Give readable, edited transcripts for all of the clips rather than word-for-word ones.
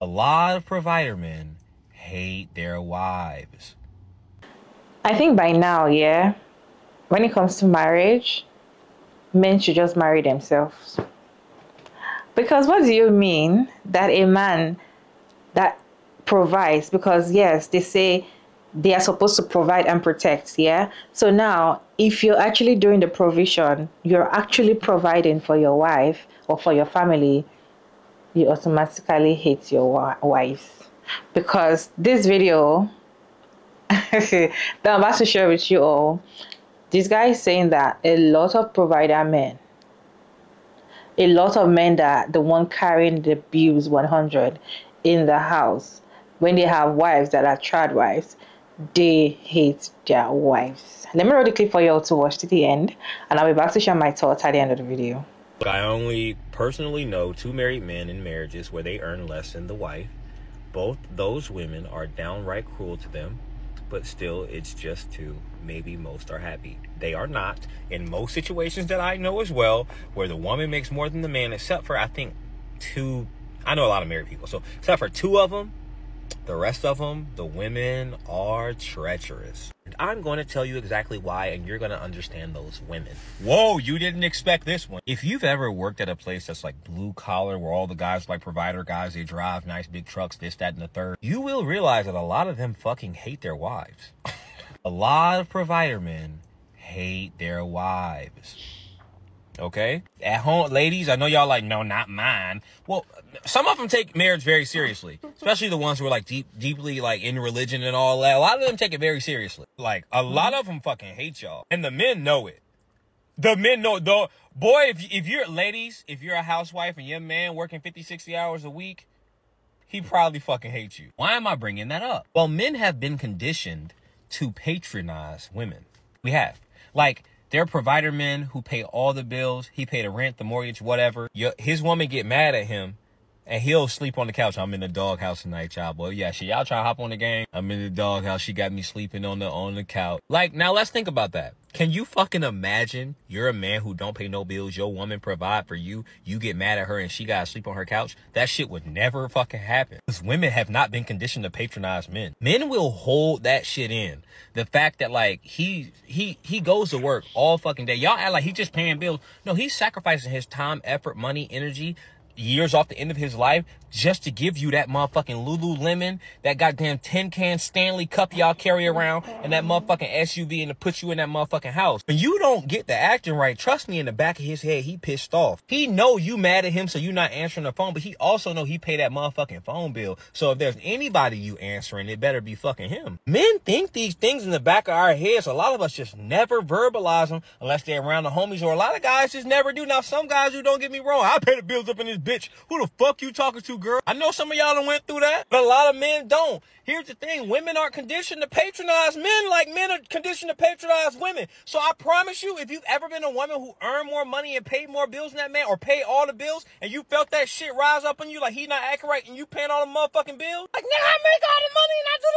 A lot of provider men hate their wives. I think by now, yeah, when it comes to marriage, men should just marry themselves. Because what do you mean that a man that provides, because yes, they say they are supposed to provide and protect, yeah? So now, if you're actually doing the provision, you're actually providing for your wife or for your family, you automatically hate your wives. Because this video that I'm about to share with you all, this guy is saying that a lot of provider men, a lot of men that the one carrying the bills 100 in the house, when they have wives that are trad wives, they hate their wives. Let me roll the clip for you all to watch to the end, and I'll be back to share my thoughts at the end of the video. I only personally know 2 married men in marriages where they earn less than the wife. Both those women are downright cruel to them, but still, it's just 2. Maybe most are happy. They are not. In most situations that I know as well, where the woman makes more than the man, except for, I think, 2. I know a lot of married people, so except for 2 of them, the rest of them, the women are treacherous. And I'm going to tell you exactly why, and you're going to understand those women. Whoa, you didn't expect this one. If you've ever worked at a place that's like blue collar, where all the guys like provider guys, they drive nice big trucks, this, that, and the third, you will realize that a lot of them fucking hate their wives. A lot of provider men hate their wives. Okay? At home, ladies, I know y'all like, no, not mine. Well, some of them take marriage very seriously, especially the ones who are like deeply like in religion and all that. A lot of them take it very seriously. Like, a lot of them fucking hate y'all. And the men know it. The men know, though. Boy, if you're, ladies, if you're a housewife and your man working 50, 60 hours a week, he probably fucking hates you. Why am I bringing that up? Well, men have been conditioned to patronize women. We have. Like, they're provider men who pay all the bills. He pay the rent, the mortgage, whatever. His woman get mad at him, and he'll sleep on the couch. I'm in the doghouse tonight, y'all. Boy, yeah, shit, y'all try to hop on the game. I'm in the doghouse. She got me sleeping on the couch. Like, now let's think about that. Can you fucking imagine you're a man who don't pay no bills, your woman provide for you, you get mad at her and she gotta sleep on her couch? That shit would never fucking happen. Because women have not been conditioned to patronize men. Men will hold that shit in. The fact that, like, he goes to work all fucking day. Y'all act like he's just paying bills. No, he's sacrificing his time, effort, money, energy, years off the end of his life just to give you that motherfucking Lululemon, that goddamn 10-can Stanley cup y'all carry around, and that motherfucking SUV, and to put you in that motherfucking house. When you don't get the acting right, trust me, in the back of his head, he pissed off. He know you mad at him, so you not answering the phone, but he also know he pay that motherfucking phone bill. So if there's anybody you answering, it better be fucking him. Men think these things in the back of our heads. A lot of us just never verbalize them unless they're around the homies, or a lot of guys just never do. Now, some guys who, don't get me wrong, I pay the bills up in this bitch. Who the fuck you talking to, girl? I know some of y'all done went through that, but a lot of men don't. Here's the thing. Women aren't conditioned to patronize men like men are conditioned to patronize women. So I promise you, if you've ever been a woman who earned more money and paid more bills than that man, or paid all the bills, and you felt that shit rise up on you like he not acting right and you paying all the motherfucking bills, like, nigga, I make all the money and I do.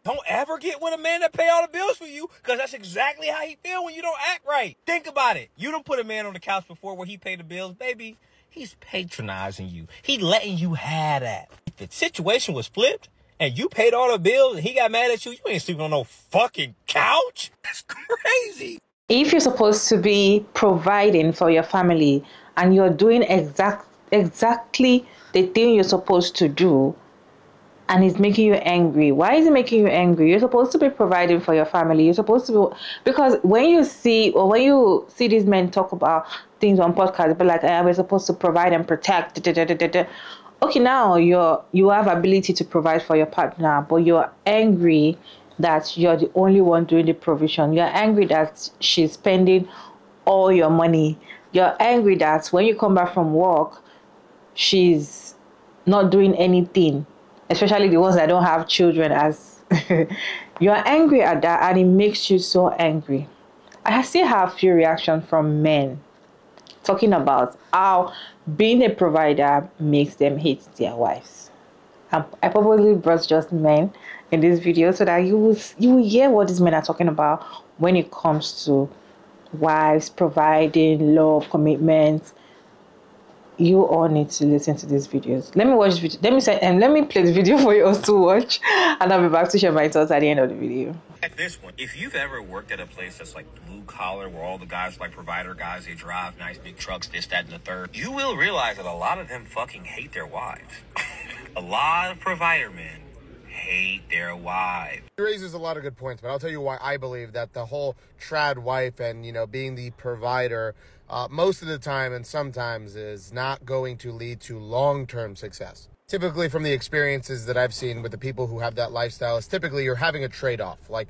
Don't ever get with a man that pay all the bills for you, because that's exactly how he feel when you don't act right. Think about it. You done put a man on the couch before where he paid the bills, baby. He's patronizing you. He letting you have that. If the situation was flipped and you paid all the bills and he got mad at you, you ain't sleeping on no fucking couch. That's crazy. If you're supposed to be providing for your family and you're doing exactly the thing you're supposed to do, and it's making you angry. Why is it making you angry? You're supposed to be providing for your family. You're supposed to be, because when you see these men talk about things on podcasts, but like, we're supposed to provide and protect. Okay, now you have ability to provide for your partner, but you're angry that you're the only one doing the provision. You're angry that she's spending all your money. You're angry that when you come back from work, she's not doing anything. Especially the ones that don't have children, as you're angry at that, and it makes you so angry. I still have few reactions from men talking about how being a provider makes them hate their wives. I probably brought just men in this video so that you will hear what these men are talking about when it comes to wives providing, love, commitment. you all need to listen to these videos. Let me watch the video. Let me say, and let me play the video for you all to watch, and I'll be back to share my thoughts at the end of the video. Like this one, if you've ever worked at a place that's like blue collar, where all the guys like provider guys, they drive nice big trucks, this, that, and the third, you will realize that a lot of them fucking hate their wives. A lot of provider men hate their wives. He raises a lot of good points, but I'll tell you why I believe that the whole trad wife and, you know, being the provider most of the time and sometimes is not going to lead to long-term success. Typically, from the experiences that I've seen with the people who have that lifestyle, is typically you're having a trade-off. Like,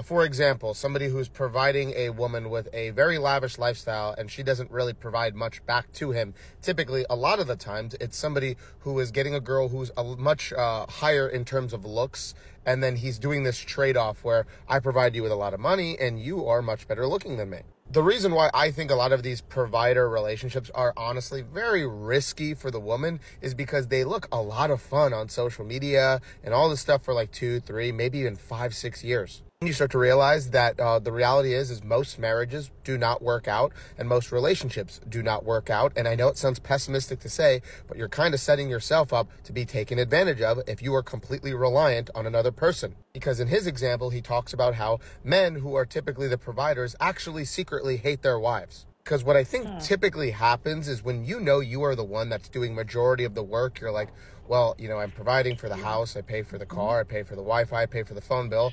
for example, somebody who's providing a woman with a very lavish lifestyle and she doesn't really provide much back to him. Typically, a lot of the times, it's somebody who is getting a girl who's much higher in terms of looks, and then he's doing this trade-off where I provide you with a lot of money and you are much better looking than me. The reason why I think a lot of these provider relationships are honestly very risky for the woman is because they look a lot of fun on social media and all this stuff for like 2, 3, maybe even 5, 6 years. You start to realize that the reality is most marriages do not work out and most relationships do not work out. And I know it sounds pessimistic to say, but you're kind of setting yourself up to be taken advantage of if you are completely reliant on another person. Because in his example, he talks about how men who are typically the providers actually secretly hate their wives. Because what I think typically happens is when you know you are the one that's doing majority of the work, you're like, well, you know, I'm providing for the house, I pay for the car, I pay for the Wi-Fi, I pay for the phone bill.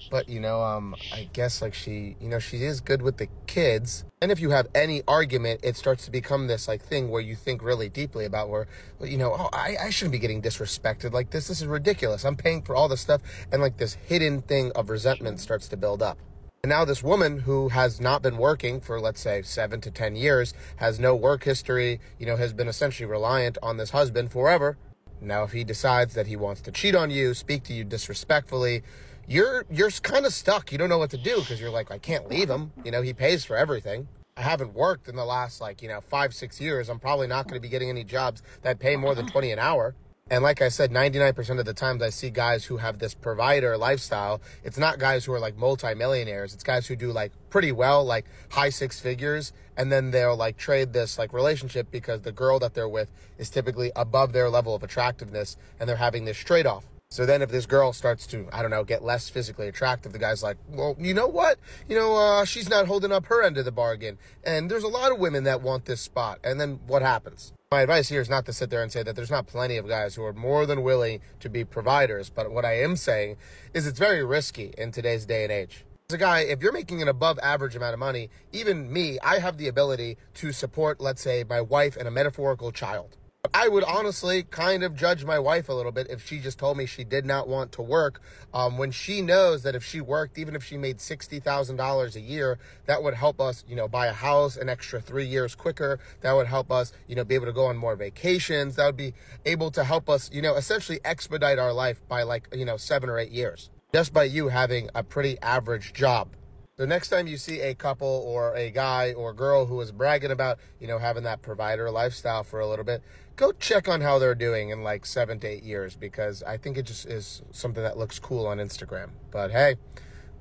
But, you know, I guess like she is good with the kids. And if you have any argument, it starts to become this like thing where you think really deeply about where, well, you know, oh, I shouldn't be getting disrespected like this. This is ridiculous. I'm paying for all this stuff. And like this hidden thing of resentment starts to build up. And now this woman who has not been working for, let's say, 7 to 10 years, has no work history, you know, has been essentially reliant on this husband forever. Now, if he decides that he wants to cheat on you, speak to you disrespectfully, you're kind of stuck. You don't know what to do because you're like, I can't leave him. You know, he pays for everything. I haven't worked in the last, like, you know, 5, 6 years. I'm probably not going to be getting any jobs that pay more than 20 an hour. And like I said, 99% of the times I see guys who have this provider lifestyle, it's not guys who are like multimillionaires. It's guys who do like pretty well, like high 6 figures. And then they'll like trade this like relationship because the girl that they're with is typically above their level of attractiveness. And they're having this trade-off. So then if this girl starts to, I don't know, get less physically attractive, the guy's like, well, you know what? You know, she's not holding up her end of the bargain. And there's a lot of women that want this spot. And then what happens? My advice here is not to sit there and say that there's not plenty of guys who are more than willing to be providers. But what I am saying is it's very risky in today's day and age. As a guy, if you're making an above average amount of money, even me, I have the ability to support, let's say, my wife and a metaphorical child. I would honestly kind of judge my wife a little bit if she just told me she did not want to work when she knows that if she worked, even if she made $60,000 a year, that would help us, you know, buy a house an extra 3 years quicker. That would help us, you know, be able to go on more vacations. That would be able to help us, you know, essentially expedite our life by like, you know, 7 or 8 years just by you having a pretty average job. The next time you see a couple or a guy or girl who is bragging about, you know, having that provider lifestyle for a little bit, go check on how they're doing in like 7 to 8 years, because I think it just is something that looks cool on Instagram. But hey,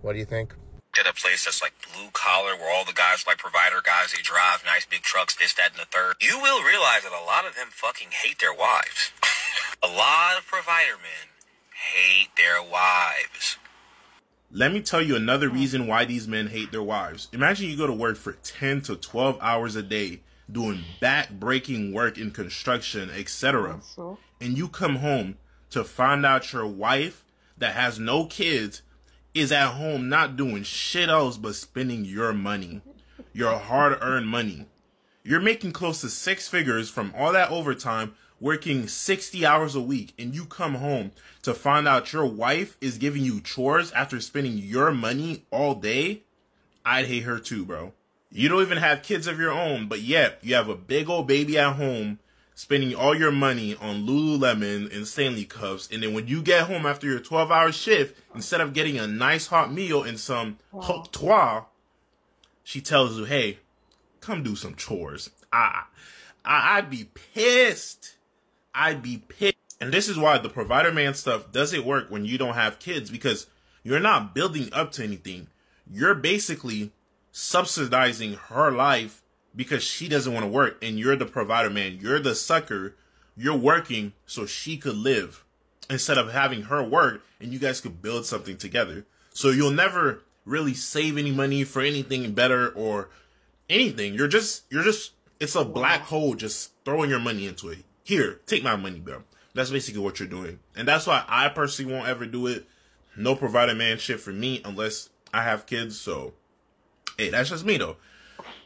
what do you think? At a place that's like blue collar, where all the guys like provider guys, they drive nice big trucks, this, that, and the third, you will realize that a lot of them fucking hate their wives. A lot of provider men hate their wives. Let me tell you another reason why these men hate their wives. Imagine you go to work for 10 to 12 hours a day, doing back-breaking work in construction, etc. And you come home to find out your wife that has no kids is at home not doing shit else but spending your money, your hard-earned money. You're making close to 6 figures from all that overtime, working 60 hours a week, and you come home to find out your wife is giving you chores after spending your money all day. I'd hate her too, bro. You don't even have kids of your own, but yet you have a big old baby at home spending all your money on Lululemon and Stanley cups, and then when you get home after your 12-hour shift, instead of getting a nice hot meal and some haute toi, she tells you, hey, come do some chores. I'd be pissed. I'd be pissed. And this is why the provider man stuff doesn't work when you don't have kids, because you're not building up to anything. You're basically subsidizing her life because she doesn't want to work, and you're the provider, man. You're the sucker. You're working so she could live instead of having her work and you guys could build something together. So you'll never really save any money for anything better or anything. You're just, it's a black hole just throwing your money into it. Here, take my money, bro. That's basically what you're doing. And that's why I personally won't ever do it. No provider man shit for me unless I have kids. So, hey, that's just me though.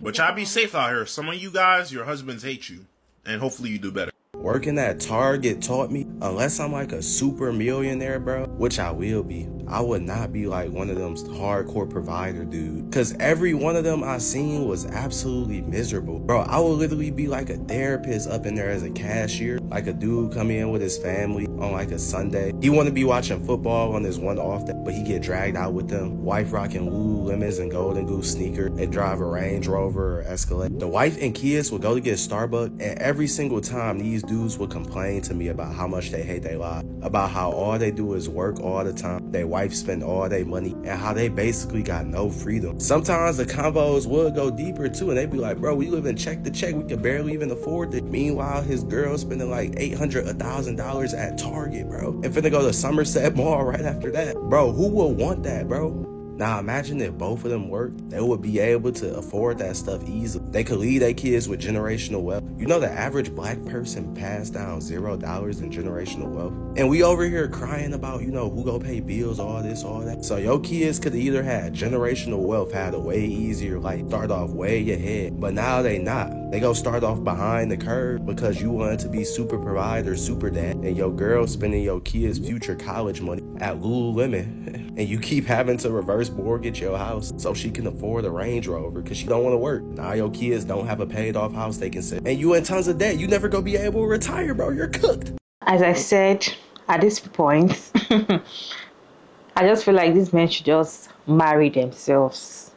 But y'all be safe out here. Some of you guys, your husbands hate you. And hopefully you do better. Working at Target taught me, unless I'm like a super millionaire, bro, which I will be, I would not be like one of them hardcore provider dude. Cause every one of them I seen was absolutely miserable. Bro, I would literally be like a therapist up in there as a cashier. Like a dude come in with his family on like a Sunday. He want to be watching football on his one off day, but he get dragged out with them. Wife rocking Lululemons and Golden Goose sneaker and drive a Range Rover or Escalade. The wife and kids would go to get Starbucks, and every single time these dudes would complain to me about how much they hate their life, about how all they do is work all the time, their wife spend all their money, and how they basically got no freedom. Sometimes the combos would go deeper too, and they'd be like, bro, we living check to check, we can barely even afford it. Meanwhile, his girl spending like $800, $1,000 at Target, bro, and finna go to Somerset Mall right after that. Bro, who would want that, bro? Now imagine if both of them worked, they would be able to afford that stuff easily. They could leave their kids with generational wealth. You know, the average black person passed down $0 in generational wealth. And we over here crying about, you know, who go pay bills, all this, all that. So your kids could either have generational wealth, had a way easier life, start off way ahead, but now they not. They go start off behind the curve because you wanted to be super provider, super dad, and your girl spending your kids' future college money at Lululemon. And you keep having to reverse mortgage your house so she can afford a Range Rover because she don't want to work. Now your kids don't have a paid off house they can sit. And you in tons of debt. You never gonna be able to retire, bro. You're cooked. As I said, at this point, I just feel like these men should just marry themselves.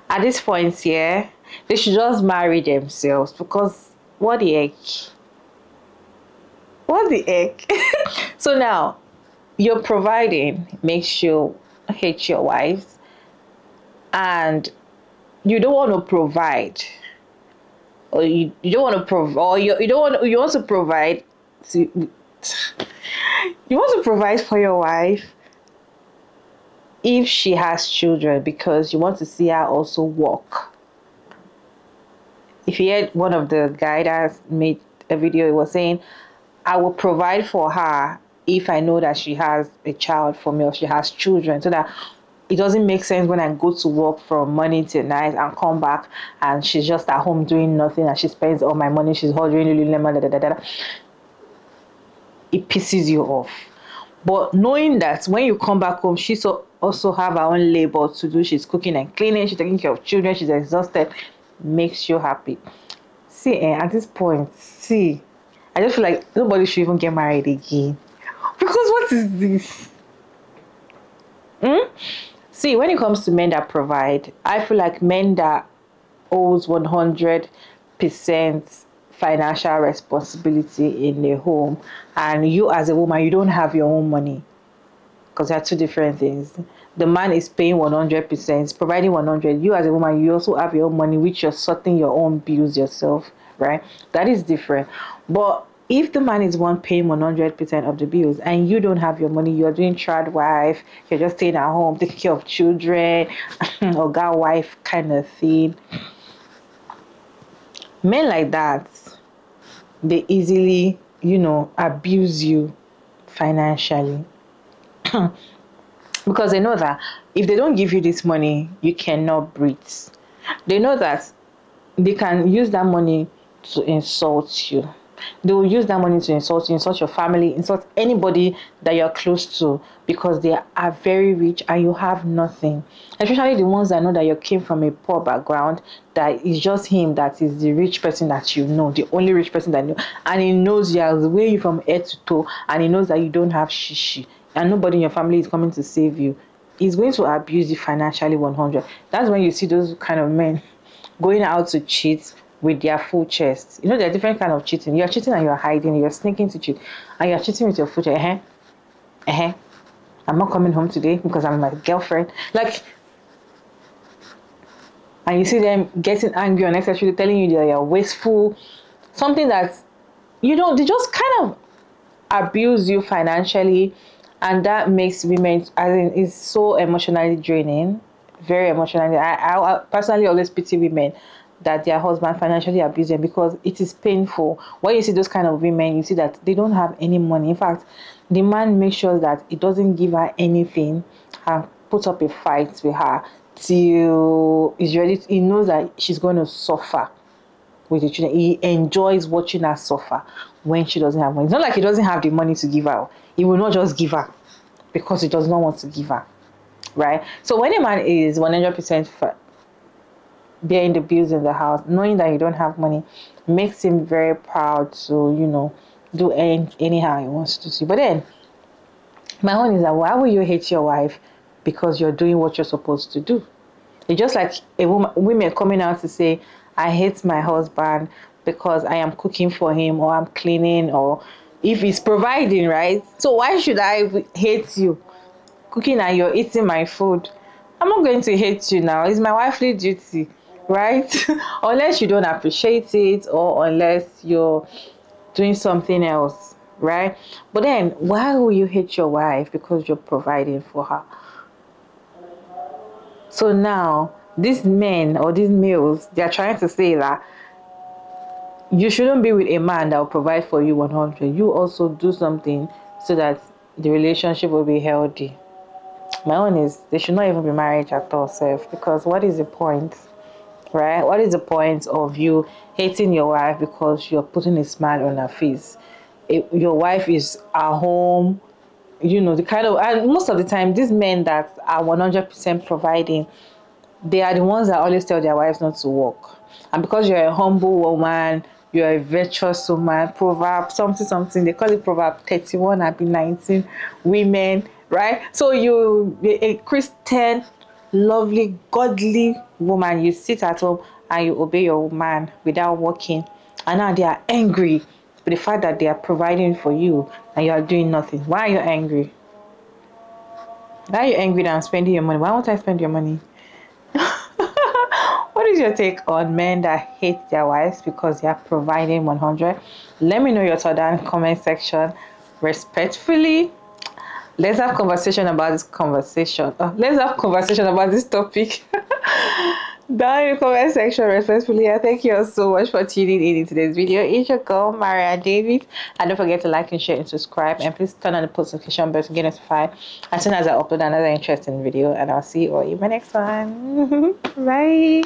At this point, yeah, they should just marry themselves because what the heck? What the heck? So now, you're providing makes you hate your wives, and you don't want to provide, or you don't want to provide, or you want to provide to, you want to provide for your wife if she has children because you want to see her also work. If you had one of the guys that made a video, it was saying, I will provide for her if I know that she has a child for me or she has children, so that it doesn't make sense when I go to work from morning till night and come back and she's just at home doing nothing and she spends all my money, she's ordering Lululemon, It pisses you off. But knowing that when you come back home, she also have her own labor to do, she's cooking and cleaning, she's taking care of children, she's exhausted, makes you happy. See, at this point, I just feel like nobody should even get married again. Because what is this? See, when it comes to men that provide, I feel like men that owes 100% financial responsibility in their home, and you as a woman, you don't have your own money, because they're two different things. The man is paying 100%, providing 100. You as a woman, you also have your own money, which you're sorting your own bills yourself, right? That is different. But if the man is one paying 100% of the bills and you don't have your money, you're doing child wife, you're just staying at home, taking care of children, or girl wife kind of thing. Men like that, they easily, abuse you financially. Because they know that if they don't give you this money, you cannot breathe. They know that they can use that money to insult you. They will use that money to insult you, insult your family, insult anybody that you're close to, because they are very rich and you have nothing. Especially the ones that know that you came from a poor background, that it's just him that is the rich person that you know, the only rich person that you know, and he knows you are way from head to toe, and he knows that you don't have shishi, and nobody in your family is coming to save you. He's going to abuse you financially 100. That's when you see those kind of men going out to cheat with their full chest. There are different kind of cheating. You're cheating and you're hiding. You're sneaking to cheat. And you're cheating with your full chest. I'm not coming home today because I'm my girlfriend. And and you see them getting angry unnecessarily, telling you that you're wasteful, something that, you know, they just kind of abuse you financially, and that makes women, I think, is so emotionally draining, very emotionally. I personally always pity women that their husband financially abuse them, because it is painful. When you see those kind of women, you see that they don't have any money. In fact, the man makes sure that he doesn't give her anything and put up a fight with her till he's ready. He knows that she's going to suffer with the children. He enjoys watching her suffer when she doesn't have money. It's not like he doesn't have the money to give her. He will not just give her because he does not want to give her, right? So when a man is 100% bearing the bills in the house, knowing that you don't have money, makes him very proud to, you know, do anyhow he wants to see. But then my own is that, why will you hate your wife because you're doing what you're supposed to do? It's just like a women coming out to say, I hate my husband because I am cooking for him, or I'm cleaning, or if he's providing, right? So why should I hate you cooking and you're eating my food? I'm not going to hate you now. It's my wifely duty, right? Unless you don't appreciate it, or unless you're doing something else, right? But then why will you hate your wife because you're providing for her? So now these men or these males, they are trying to say that you shouldn't be with a man that will provide for you 100. You also do something so that the relationship will be healthy. My own is, they should not even be married at all, self, because what is the point, right? What is the point of you hating your wife because you're putting a smile on her face? Your wife is at home, you know, the kind of, and most of the time, these men that are 100% providing, they are the ones that always tell their wives not to work. And because you're a humble woman, you're a virtuous woman, Proverb something, they call it Proverb 31, I've been 19 women, right? So you, a Christian, lovely, godly woman, you sit at home and you obey your man without working. And now they are angry with the fact that they are providing for you and you are doing nothing. Why are you angry? Why are you angry that I'm spending your money? Why won't I spend your money? What is your take on men that hate their wives because they are providing 100? Let me know your thought down in the comment section. Respectfully, let's have conversation about this let's have conversation about this topic down in the comment section. Respectfully, I thank you all so much for tuning in today's video. It's your girl Maria David, and don't forget to like and share and subscribe, and please turn on the post notification bell to get notified as soon as I upload another interesting video. And I'll see you all in my next one. Bye.